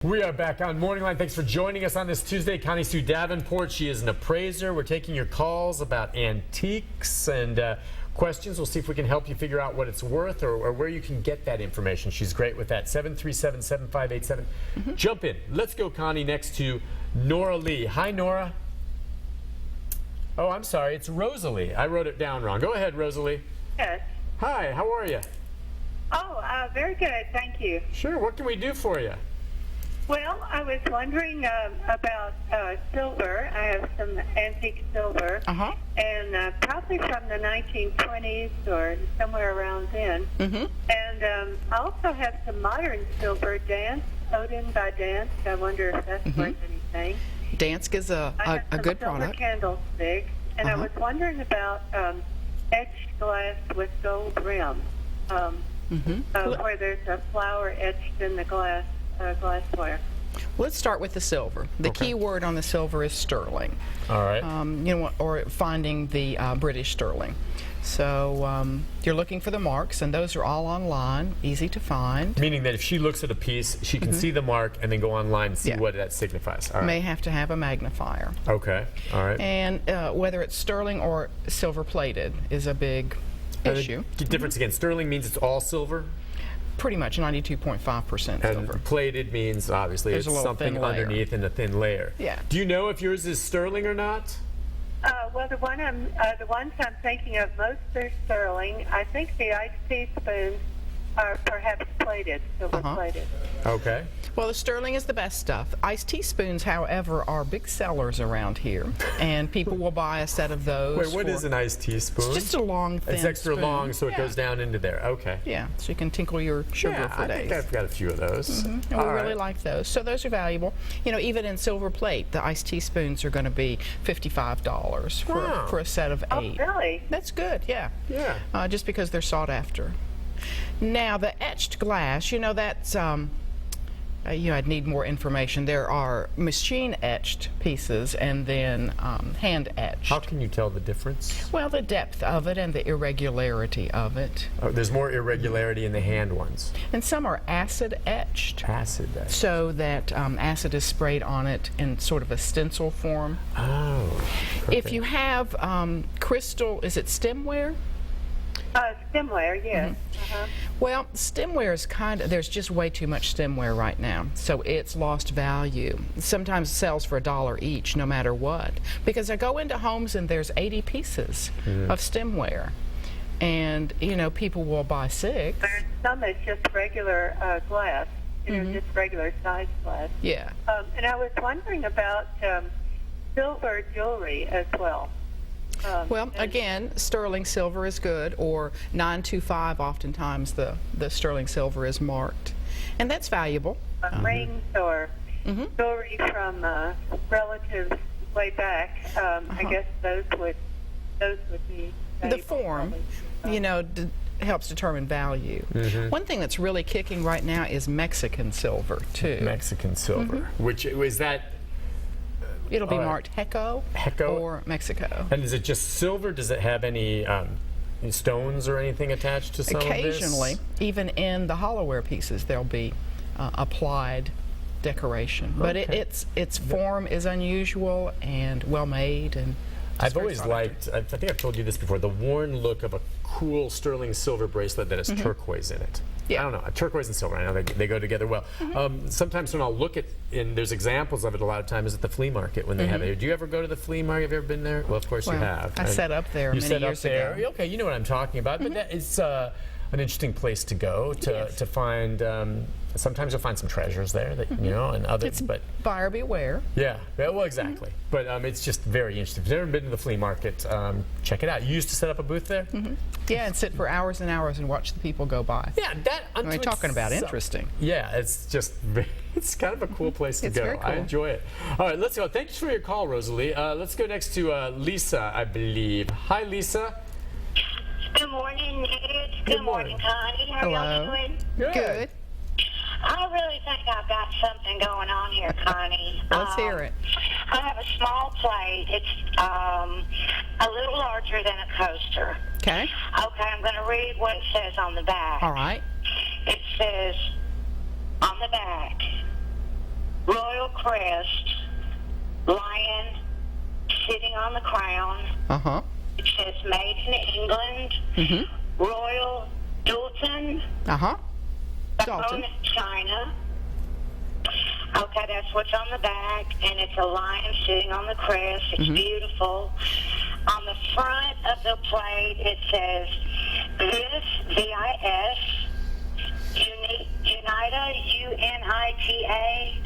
We are back on Morning Line. Thanks for joining us on this Tuesday. Connie Sue Davenport, she is an appraiser. We're taking your calls about antiques and questions. We'll see if we can help you figure out what it's worth or where you can get that information. She's great with that. 737-7587. Jump in. Let's go, Connie, next to Nora Lee. Hi, Nora. Oh, I'm sorry. It's Rosalie. I wrote it down wrong. Go ahead, Rosalie. Yes. Hi, how are you? Oh, very good. Thank you. Sure. What can we do for you? Well, I was wondering about silver. I have some antique silver, and probably from the 1920s or somewhere around then. And I also have some modern silver, Odin by Dansk. I wonder if that's worth anything. Dansk is a good product. Candlestick, and I was wondering about etched glass with gold rim, where there's a flower etched in the glassware. Let's start with the silver. The key word on the silver is sterling. All right. Or finding the British sterling. So you're looking for the marks, and those are all online, easy to find. Meaning that if she looks at a piece, she can see the mark and then go online and see what that signifies. All right. May have to have a magnifier. Okay. All right. And whether it's sterling or silver plated is a big issue. The difference again, sterling means it's all silver? Pretty much 92.5% silver. And plated means obviously There's it's something underneath in a thin layer. Yeah. Do you know if yours is sterling or not? Well, the ones I'm thinking of most are sterling. I think the iced teaspoons are perhaps plated, silver plated. Okay. Well, the sterling is the best stuff. Iced teaspoons, however, are big sellers around here, and people will buy a set of those. Wait, what is an iced teaspoon? It's just a long, thin It's extra spoon. long, so it goes down into there. Okay. Yeah, so you can tinkle your sugar for days. I think I've got a few of those. And we really like those. So those are valuable. You know, even in silver plate, the iced teaspoons are going to be $55 for a set of 8. Oh, really? That's good, yeah. Yeah. Just because they're sought after. Now, the etched glass, that's... I'd need more information. There are machine-etched pieces and then hand-etched. How can you tell the difference? Well, the depth of it and the irregularity of it. Oh, there's more irregularity in the hand ones. And some are acid-etched. Acid-etched. So that acid is sprayed on it in sort of a stencil form. Oh. Perfect. If you have crystal, is it stemware? Stemware, yes. Well, stemware is there's just way too much stemware right now, so it's lost value. Sometimes it sells for $1 each, no matter what. Because I go into homes and there's 80 pieces of stemware, and people will buy 6. There's some that's just regular glass, just regular size glass. Yeah. And I was wondering about silver jewelry as well. Well, again, sterling silver is good, or 925. Oftentimes, the sterling silver is marked, and that's valuable. Rings or jewelry from relatives way back. I guess those would be valuable. The form, helps determine value. One thing that's really kicking right now is Mexican silver too. Mexican silver, which is that. It'll be marked Heco or Mexico. And is it just silver? Does it have any stones or anything attached to some of this? Occasionally, even in the hollowware pieces, there'll be applied decoration. But its form is unusual and well made. And I've always liked, I think I've told you this before, the worn look of a cool sterling silver bracelet that has turquoise in it. Yeah. I don't know, turquoise and silver, I know they go together well. Sometimes when I'll look at, and there's examples of it a lot of times at the flea market when they have it. Do you ever go to the flea market? Have you ever been there? Well, of course you have. I set up there many years ago. Okay, you know what I'm talking about. But that is an interesting place to go to find. Sometimes you'll find some treasures there that and others. But buyer beware. Yeah. Well, exactly. But it's just very interesting. If you've never been to the flea market, check it out. You used to set up a booth there. Yeah, and sit for hours and hours and watch the people go by. Yeah, that. We're talking about interesting. Yeah, it's just it's kind of a cool place to go. Very cool. I enjoy it. All right, let's go. Thanks for your call, Rosalie. Let's go next to Lisa, I believe. Hi, Lisa. Good morning, Nate. Good morning, Connie. How are y'all doing? Good. I really think I've got something going on here, Connie. Let's hear it. I have a small plate. It's a little larger than a coaster. Okay. Okay, I'm going to read what it says on the back. All right. It says on the back, crest, lion sitting on the crown. Uh-huh. It says made in England, Royal Dalton, Uh-huh. bone china. Okay, that's what's on the back, and it's a lion sitting on the crest. It's beautiful. On the front of the plate, it says, this, V-I-S, Unita, U-N-I-T-A,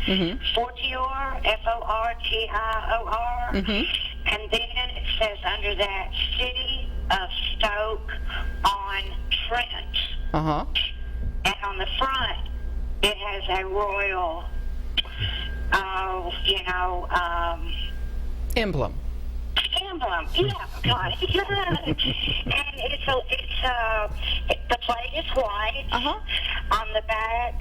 Fortior, F-O-R-T-I-O-R, and then it says under that, City of Stoke-on-Trent. Uh-huh. And on the front, it has a royal, Emblem. emblem. Yeah, got it. And the plate is white. Uh-huh. On the back,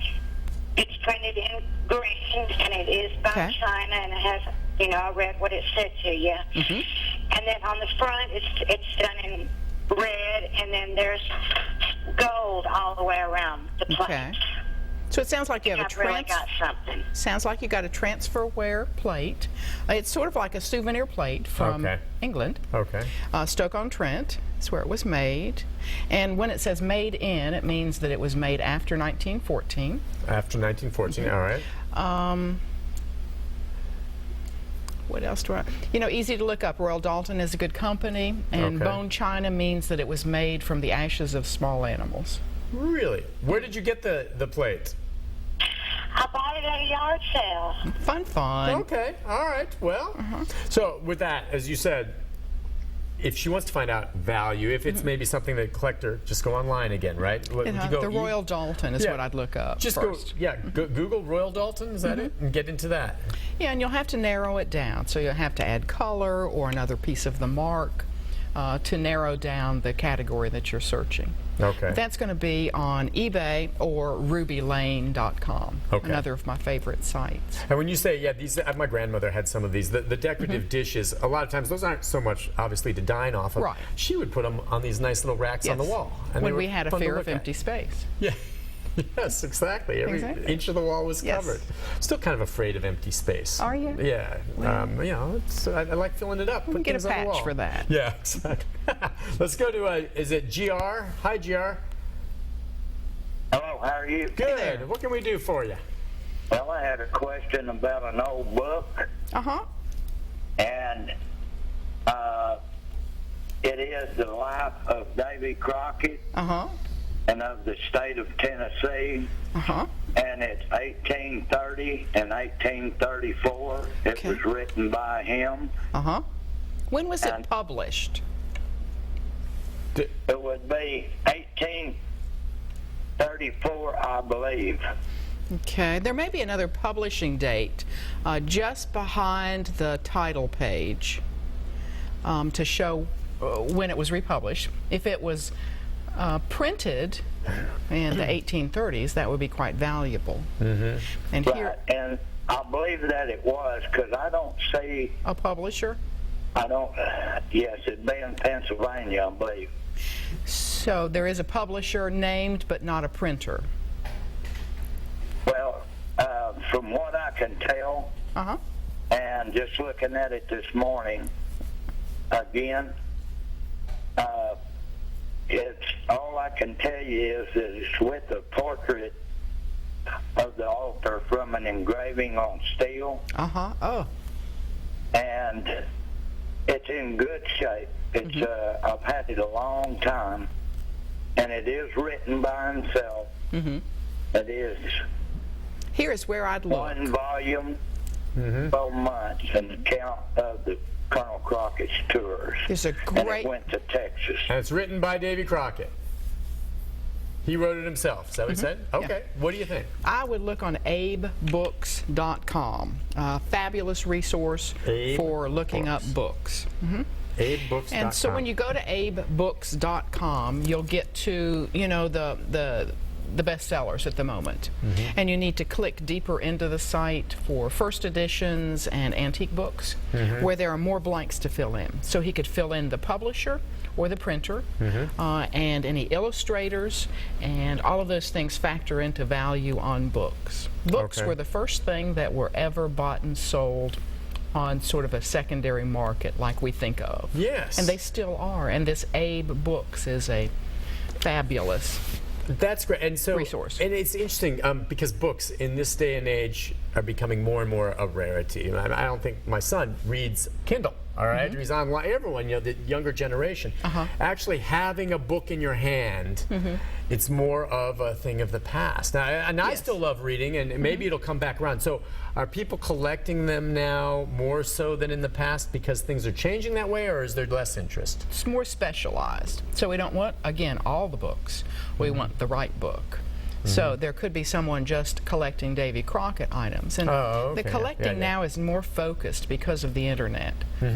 it's printed in green, and it is bone china, and it has, I read what it said to you. And then on the front, it's done in red, and then there's gold all the way around the plate. Okay. So it sounds like you have really got something. Sounds like you got a transferware plate. It's sort of like a souvenir plate from England. Okay. Stoke-on-Trent is where it was made. And when it says made in, it means that it was made after 1914. After 1914, all right. What else do I... easy to look up. Royal Dalton is a good company. And bone china means that it was made from the ashes of small animals. Really? Where did you get the plate? I bought it at a yard sale. Fun. Okay, all right. Well, so with that, as you said, if she wants to find out value, if it's maybe something that collector, just go online again, right? The Royal Dalton is what I'd look up just first. Google Royal Dalton, is that it? And get into that. Yeah, and you'll have to narrow it down. So you'll have to add color or another piece of the mark to narrow down the category that you're searching. Okay. That's going to be on eBay or rubylane.com, another of my favorite sites. And when you say, these, my grandmother had some of these, the decorative dishes, a lot of times those aren't so much, obviously, to dine off of. Right. She would put them on these nice little racks on the wall. And when we had a fear of empty space. Yeah. Yes, exactly. Every inch of the wall was covered. Still kind of afraid of empty space. Are you? Yeah. Well, I like filling it up. We can get a patch for that. Yeah, exactly. Let's go to, is it GR? Hi, GR. Hello, how are you? Good. Hey, what can we do for you? Well, I had a question about an old book. And it is The Life of Davy Crockett. And of the state of Tennessee. And it's 1830 and 1834. It was written by him. When was it published? It would be 1834, I believe. Okay, there may be another publishing date just behind the title page to show when it was republished. If it was printed in the 1830s, that would be quite valuable. And here, and I believe that it was, because I don't see a publisher. I don't. Yes, it'd be in Pennsylvania, I believe. So there is a publisher named, but not a printer. Well, from what I can tell, and just looking at it this morning, again. It's all I can tell you is that it's with a portrait of the author from an engraving on steel. And it's in good shape. It's I've had it a long time, and it is written by himself. It is. Here is where I'd look. One volume, 12 months, an account of the Colonel Crockett's tours. There's a great... And it went to Texas. And it's written by Davy Crockett. He wrote it himself. Is that what he said? Okay. What do you think? I would look on abebooks.com. Fabulous resource for looking up books. abebooks.com. And so when you go to abebooks.com, you'll get to, the best sellers at the moment. And you need to click deeper into the site for first editions and antique books where there are more blanks to fill in. So he could fill in the publisher or the printer and any illustrators, and all of those things factor into value on books. Books were the first thing that were ever bought and sold on sort of a secondary market like we think of. Yes. And they still are. And this Abe Books is a fabulous That's great. And so, resource. And it's interesting because books in this day and age are becoming more and more a rarity. I don't think my son reads Kindle. All right, reads online. Everyone, the younger generation, actually having a book in your hand, it's more of a thing of the past. Now, and I still love reading, and maybe it'll come back around. So, are people collecting them now more so than in the past because things are changing that way, or is there less interest? It's more specialized. So we don't want, again, all the books. We want the right book. So there could be someone just collecting Davy Crockett items. And the collecting now is more focused because of the internet.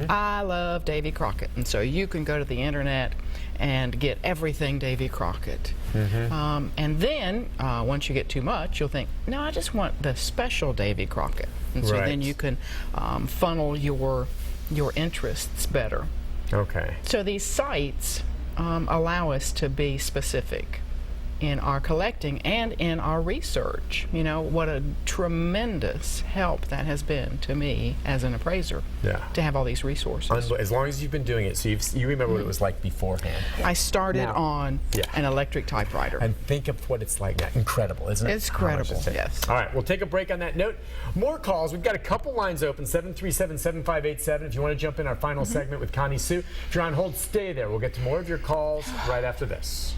I love Davy Crockett. And so you can go to the internet and get everything Davy Crockett. And then once you get too much, you'll think, no, I just want the special Davy Crockett. And so then you can funnel your interests better. Okay. So these sites allow us to be specific in our collecting and in our research. You know, what a tremendous help that has been to me as an appraiser to have all these resources. As long as you've been doing it, so you remember what it was like beforehand. I started on an electric typewriter. And think of what it's like now. Incredible, isn't it? It's incredible, yes. All right, we'll take a break on that note. More calls. We've got a couple lines open, 737-7587. If you want to jump in our final segment with Connie Sue. If you're on hold, stay there. We'll get to more of your calls right after this.